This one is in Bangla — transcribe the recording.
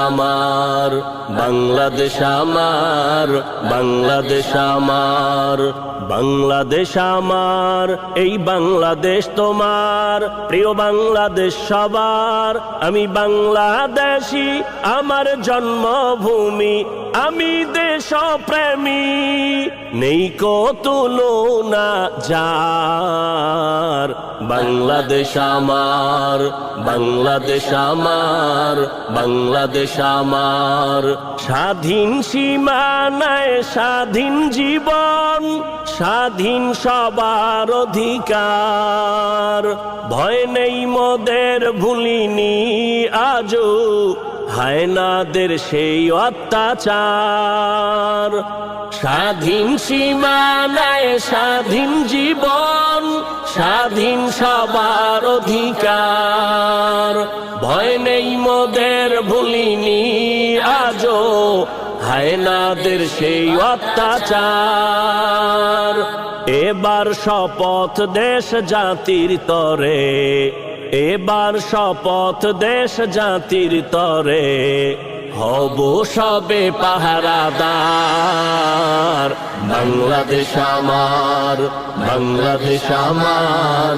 আমার বাংলাদেশ আমার বাংলাদেশ আমার বাংলাদেশ আমার এই বাংলাদেশ তোমার প্রিয় বাংলাদেশ সবার আমি বাংলাদেশী আমার জন্মভূমি আমি দেশপ্রেমী নেই কো তুলনা যার বাংলাদেশ আমার বাংলাদেশ আমার বাংলাদেশ আমার স্বাধীন সীমানায় স্বাধীন জীবন স্বাধীন সবার অধিকার ভয় নেই মোদের ভুলিনি আজও হায়নাদের সেই অত্যাচার স্বাধীন সীমানায় স্বাধীন জীবন স্বাধীন সবার অধিকার ভয় নেই মোদের ভুলিনি আজও হায়নাদের সেই অত্যাচার এবার শপথ দেশ জাতির তরে এবার শপথ দেশ জাতির তরে হব সবে পাহারাদার বাংলাদেশ আমার বাংলাদেশ আমার